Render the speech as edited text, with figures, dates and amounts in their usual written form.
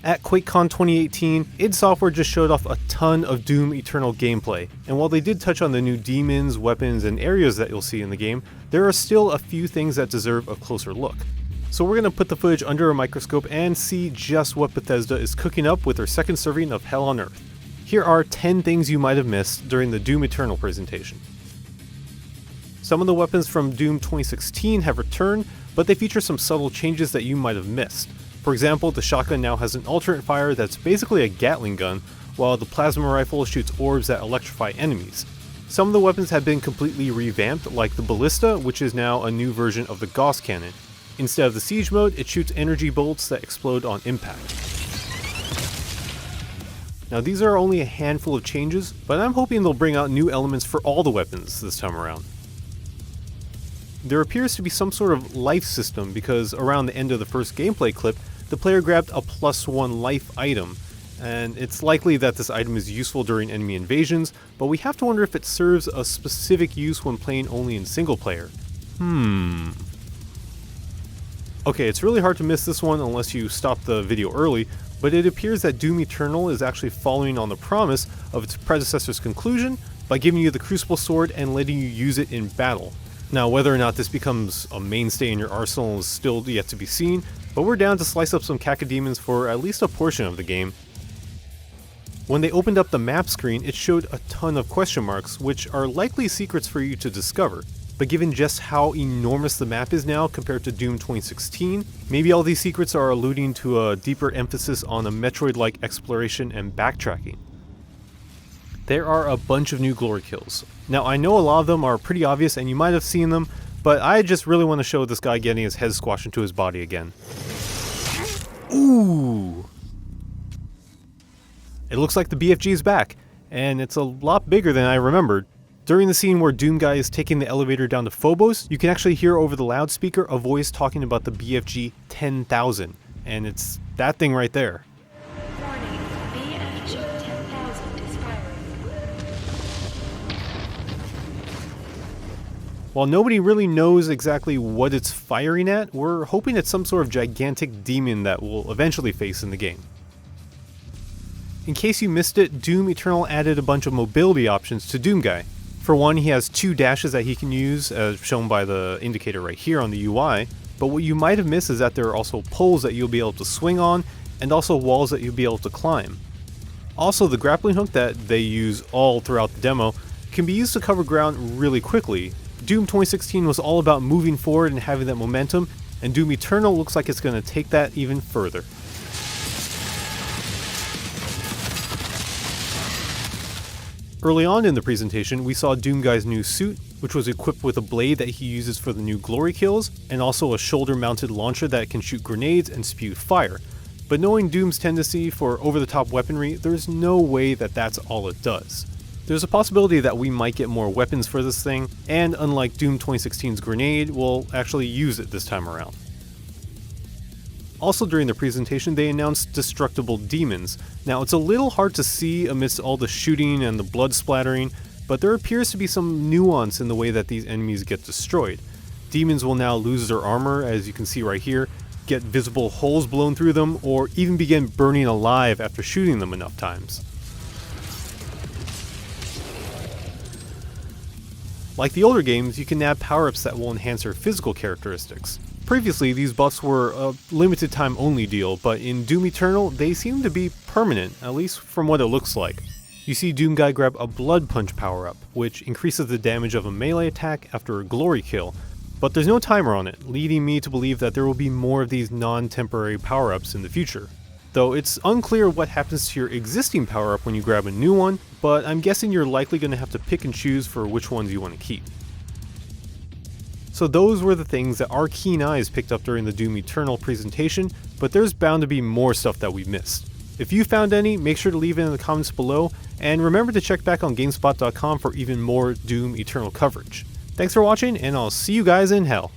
At QuakeCon 2018, id Software just showed off a ton of Doom Eternal gameplay, and while they did touch on the new demons, weapons, and areas that you'll see in the game, there are still a few things that deserve a closer look. So we're going to put the footage under a microscope and see just what Bethesda is cooking up with their second serving of Hell on Earth. Here are 10 things you might have missed during the Doom Eternal presentation. Some of the weapons from Doom 2016 have returned, but they feature some subtle changes that you might have missed. For example, the shotgun now has an alternate fire that's basically a Gatling gun, while the plasma rifle shoots orbs that electrify enemies. Some of the weapons have been completely revamped, like the ballista, which is now a new version of the Gauss cannon. Instead of the siege mode, it shoots energy bolts that explode on impact. Now these are only a handful of changes, but I'm hoping they'll bring out new elements for all the weapons this time around. There appears to be some sort of life system because around the end of the first gameplay clip, the player grabbed a +1 life item, and it's likely that this item is useful during enemy invasions, but we have to wonder if it serves a specific use when playing only in single player. Okay, it's really hard to miss this one unless you stop the video early, but it appears that Doom Eternal is actually following on the promise of its predecessor's conclusion by giving you the Crucible Sword and letting you use it in battle. Now, whether or not this becomes a mainstay in your arsenal is still yet to be seen, but we're down to slice up some cacodemons for at least a portion of the game. When they opened up the map screen, it showed a ton of question marks, which are likely secrets for you to discover. But given just how enormous the map is now compared to Doom 2016, maybe all these secrets are alluding to a deeper emphasis on a Metroid-like exploration and backtracking. There are a bunch of new glory kills. Now I know a lot of them are pretty obvious and you might have seen them, but I just really want to show this guy getting his head squashed into his body again. Ooh! It looks like the BFG is back, and it's a lot bigger than I remembered. During the scene where Doom Guy is taking the elevator down to Phobos, you can actually hear over the loudspeaker a voice talking about the BFG 10,000, and it's that thing right there. Warning, BFG 10,000 is firing. While nobody really knows exactly what it's firing at, we're hoping it's some sort of gigantic demon that we'll eventually face in the game. In case you missed it, Doom Eternal added a bunch of mobility options to Doom Guy. For one, he has 2 dashes that he can use, as shown by the indicator right here on the UI, but what you might have missed is that there are also poles that you'll be able to swing on, and also walls that you'll be able to climb. Also, the grappling hook that they use all throughout the demo can be used to cover ground really quickly. Doom 2016 was all about moving forward and having that momentum, and Doom Eternal looks like it's going to take that even further. Early on in the presentation, we saw Doom Guy's new suit, which was equipped with a blade that he uses for the new glory kills, and also a shoulder-mounted launcher that can shoot grenades and spew fire. But knowing Doom's tendency for over-the-top weaponry, there's no way that that's all it does. There's a possibility that we might get more weapons for this thing, and unlike Doom 2016's grenade, we'll actually use it this time around. Also during the presentation, they announced Destructible Demons. Now it's a little hard to see amidst all the shooting and the blood splattering, but there appears to be some nuance in the way that these enemies get destroyed. Demons will now lose their armor, as you can see right here, get visible holes blown through them, or even begin burning alive after shooting them enough times. Like the older games, you can add power-ups that will enhance their physical characteristics. Previously, these buffs were a limited time only deal, but in Doom Eternal, they seem to be permanent, at least from what it looks like. You see Doom Guy grab a Blood Punch power-up, which increases the damage of a melee attack after a glory kill, but there's no timer on it, leading me to believe that there will be more of these non-temporary power-ups in the future. Though it's unclear what happens to your existing power-up when you grab a new one, but I'm guessing you're likely going to have to pick and choose for which ones you want to keep. So those were the things that our keen eyes picked up during the Doom Eternal presentation, but there's bound to be more stuff that we missed. If you found any, make sure to leave it in the comments below, and remember to check back on GameSpot.com for even more Doom Eternal coverage. Thanks for watching, and I'll see you guys in hell.